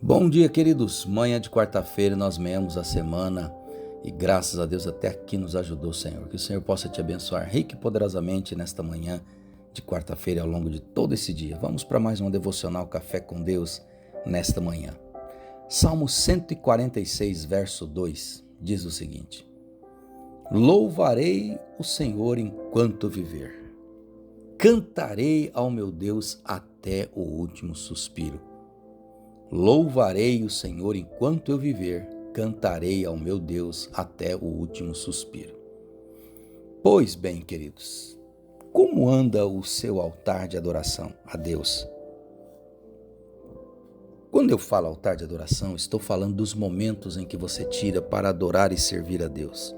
Bom dia, queridos. Manhã de quarta-feira nós meamos a semana e graças a Deus até aqui nos ajudou o Senhor. Que o Senhor possa te abençoar rico e poderosamente nesta manhã de quarta-feira e ao longo de todo esse dia. Vamos para mais uma devocional Café com Deus nesta manhã. Salmo 146, verso 2 diz o seguinte: Louvarei o Senhor enquanto viver. Cantarei ao meu Deus até o último suspiro. Louvarei o Senhor enquanto eu viver, cantarei ao meu Deus até o último suspiro. Pois bem, queridos, como anda o seu altar de adoração a Deus? Quando eu falo altar de adoração, estou falando dos momentos em que você tira para adorar e servir a Deus.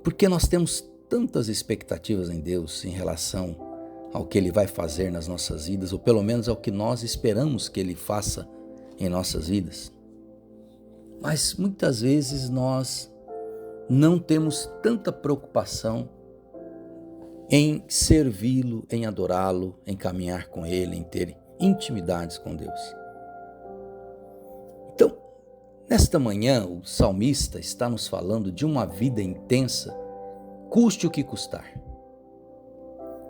Porque nós temos tantas expectativas em Deus em relação ao que Ele vai fazer nas nossas vidas, ou pelo menos ao que nós esperamos que Ele faça em nossas vidas. Mas muitas vezes nós não temos tanta preocupação em servi-lo, em adorá-lo, em caminhar com Ele, em ter intimidades com Deus. Então, nesta manhã, o salmista está nos falando de uma vida intensa, custe o que custar.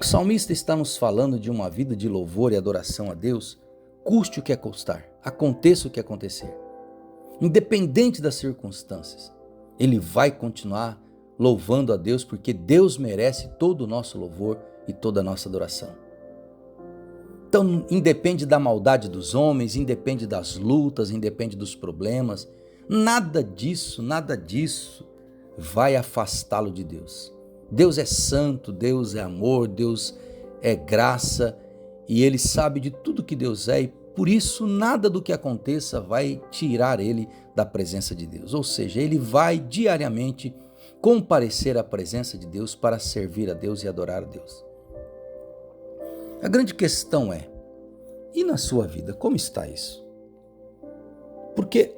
O salmista está nos falando de uma vida de louvor e adoração a Deus, custe o que custar, aconteça o que acontecer. Independente das circunstâncias, ele vai continuar louvando a Deus, porque Deus merece todo o nosso louvor e toda a nossa adoração. Então, independe da maldade dos homens, independe das lutas, independe dos problemas, nada disso vai afastá-lo de Deus. Deus é santo, Deus é amor, Deus é graça e Ele sabe de tudo que Deus é e por isso nada do que aconteça vai tirar Ele da presença de Deus. Ou seja, Ele vai diariamente comparecer à presença de Deus para servir a Deus e adorar a Deus. A grande questão é, e na sua vida, como está isso? Porque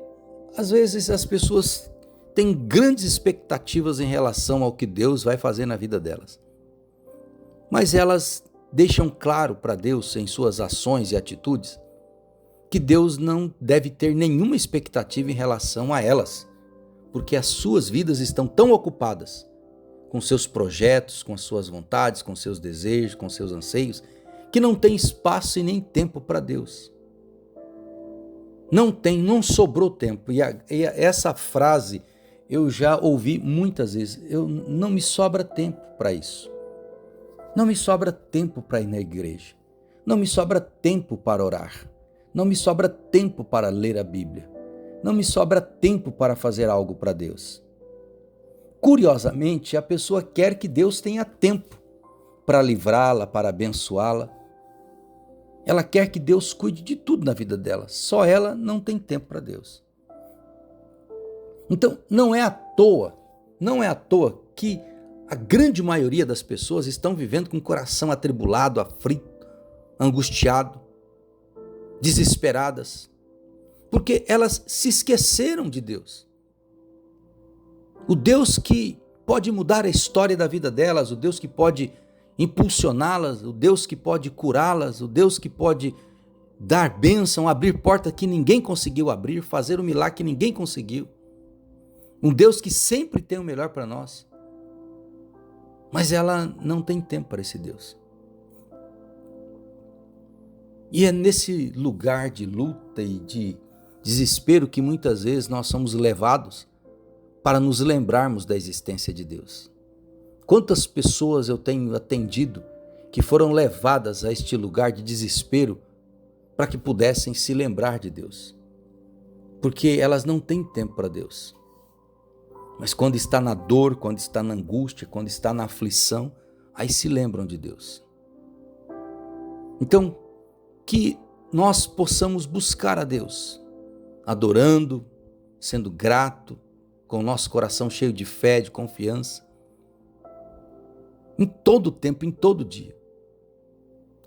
às vezes as pessoas têm grandes expectativas em relação ao que Deus vai fazer na vida delas. Mas elas deixam claro para Deus, em suas ações e atitudes, que Deus não deve ter nenhuma expectativa em relação a elas, porque as suas vidas estão tão ocupadas com seus projetos, com as suas vontades, com seus desejos, com seus anseios, que não tem espaço e nem tempo para Deus. Não sobrou tempo. E essa frase eu já ouvi muitas vezes, não me sobra tempo para isso. Não me sobra tempo para ir na igreja. Não me sobra tempo para orar. Não me sobra tempo para ler a Bíblia. Não me sobra tempo para fazer algo para Deus. Curiosamente, a pessoa quer que Deus tenha tempo para livrá-la, para abençoá-la. Ela quer que Deus cuide de tudo na vida dela. Só ela não tem tempo para Deus. Então, não é à toa que a grande maioria das pessoas estão vivendo com o coração atribulado, aflito, angustiado, desesperadas, porque elas se esqueceram de Deus. O Deus que pode mudar a história da vida delas, o Deus que pode impulsioná-las, o Deus que pode curá-las, o Deus que pode dar bênção, abrir porta que ninguém conseguiu abrir, fazer um milagre que ninguém conseguiu. Um Deus que sempre tem o melhor para nós. Mas ela não tem tempo para esse Deus. E é nesse lugar de luta e de desespero que muitas vezes nós somos levados para nos lembrarmos da existência de Deus. Quantas pessoas eu tenho atendido que foram levadas a este lugar de desespero para que pudessem se lembrar de Deus. Porque elas não têm tempo para Deus. Mas quando está na dor, quando está na angústia, quando está na aflição, aí se lembram de Deus. Então, que nós possamos buscar a Deus, adorando, sendo grato, com o nosso coração cheio de fé, de confiança, em todo tempo, em todo dia,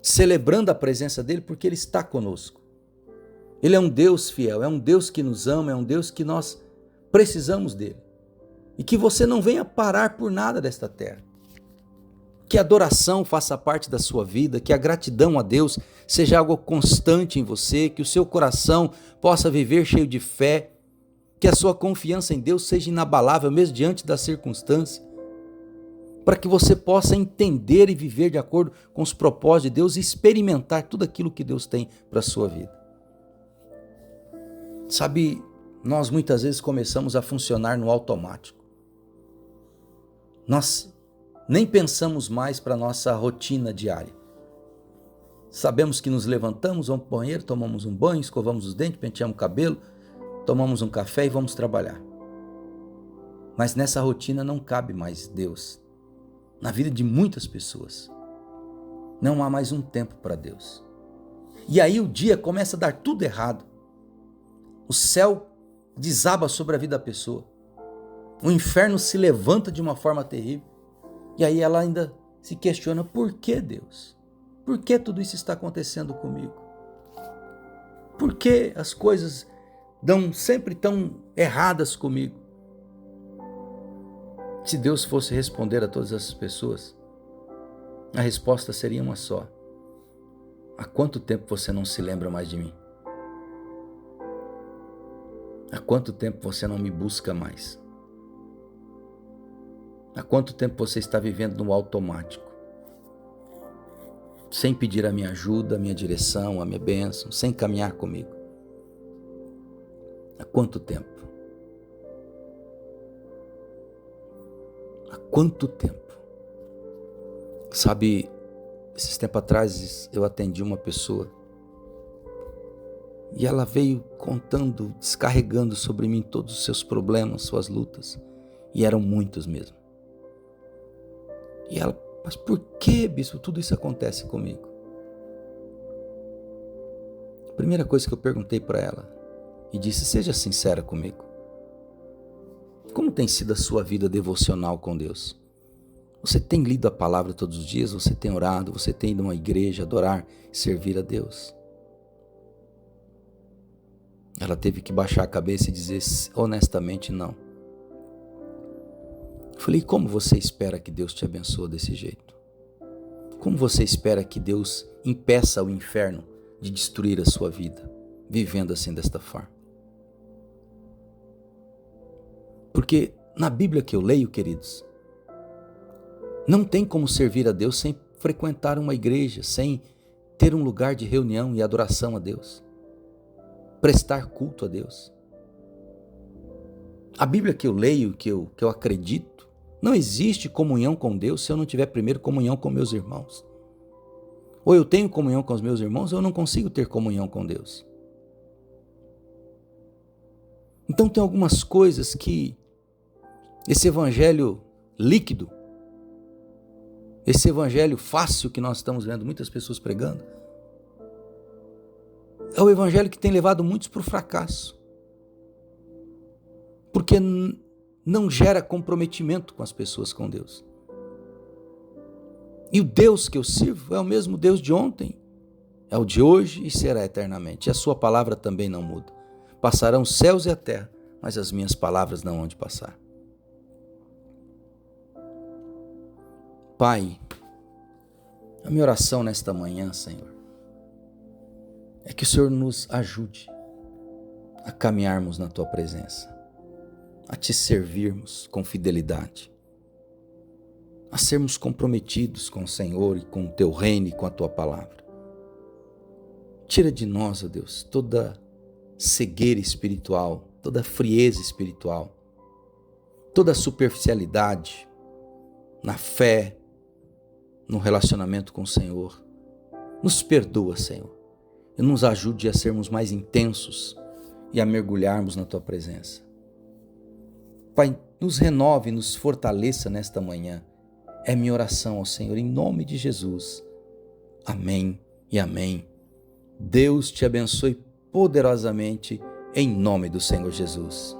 celebrando a presença dEle porque Ele está conosco. Ele é um Deus fiel, é um Deus que nos ama, é um Deus que nós precisamos dEle. E que você não venha parar por nada desta terra. Que a adoração faça parte da sua vida, que a gratidão a Deus seja algo constante em você, que o seu coração possa viver cheio de fé, que a sua confiança em Deus seja inabalável mesmo diante das circunstâncias, para que você possa entender e viver de acordo com os propósitos de Deus e experimentar tudo aquilo que Deus tem para a sua vida. Sabe, nós muitas vezes começamos a funcionar no automático. Nós nem pensamos mais para a nossa rotina diária. Sabemos que nos levantamos, vamos para o banheiro, tomamos um banho, escovamos os dentes, penteamos o cabelo, tomamos um café e vamos trabalhar. Mas nessa rotina não cabe mais Deus. Na vida de muitas pessoas, não há mais um tempo para Deus. E aí o dia começa a dar tudo errado. O céu desaba sobre a vida da pessoa. O inferno se levanta de uma forma terrível. E aí ela ainda se questiona: por que Deus? Por que tudo isso está acontecendo comigo? Por que as coisas dão sempre tão erradas comigo? Se Deus fosse responder a todas essas pessoas, a resposta seria uma só: há quanto tempo você não se lembra mais de mim? Há quanto tempo você não me busca mais? Há quanto tempo você está vivendo no automático? Sem pedir a minha ajuda, a minha direção, a minha bênção, sem caminhar comigo? Há quanto tempo? Há quanto tempo? Sabe, esses tempos atrás eu atendi uma pessoa e ela veio contando, descarregando sobre mim todos os seus problemas, suas lutas, e eram muitos mesmo. E ela: mas por que, bispo, tudo isso acontece comigo? A primeira coisa que eu perguntei para ela e disse: seja sincera comigo. Como tem sido a sua vida devocional com Deus? Você tem lido a palavra todos os dias? Você tem orado? Você tem ido a uma igreja adorar e servir a Deus? Ela teve que baixar a cabeça e dizer honestamente: não. Eu falei: como você espera que Deus te abençoe desse jeito? Como você espera que Deus impeça o inferno de destruir a sua vida, vivendo assim desta forma? Porque na Bíblia que eu leio, queridos, não tem como servir a Deus sem frequentar uma igreja, sem ter um lugar de reunião e adoração a Deus, prestar culto a Deus. A Bíblia que eu leio, que eu acredito, não existe comunhão com Deus se eu não tiver primeiro comunhão com meus irmãos. Ou eu tenho comunhão com os meus irmãos, ou eu não consigo ter comunhão com Deus. Então tem algumas coisas que esse evangelho líquido, esse evangelho fácil que nós estamos vendo muitas pessoas pregando, é o evangelho que tem levado muitos para o fracasso. Porque não gera comprometimento com as pessoas, com Deus. E o Deus que eu sirvo é o mesmo Deus de ontem, é o de hoje e será eternamente. E a sua palavra também não muda. Passarão os céus e a terra, mas as minhas palavras não hão de passar. Pai, a minha oração nesta manhã, Senhor, é que o Senhor nos ajude a caminharmos na Tua presença, a Te servirmos com fidelidade, a sermos comprometidos com o Senhor e com o Teu reino e com a Tua palavra. Tira de nós, ó Deus, toda cegueira espiritual, toda frieza espiritual, toda superficialidade na fé, no relacionamento com o Senhor. Nos perdoa, Senhor, e nos ajude a sermos mais intensos e a mergulharmos na Tua presença. Pai, nos renove, nos fortaleça nesta manhã. É minha oração ao Senhor, em nome de Jesus. Amém e amém. Deus te abençoe poderosamente, em nome do Senhor Jesus.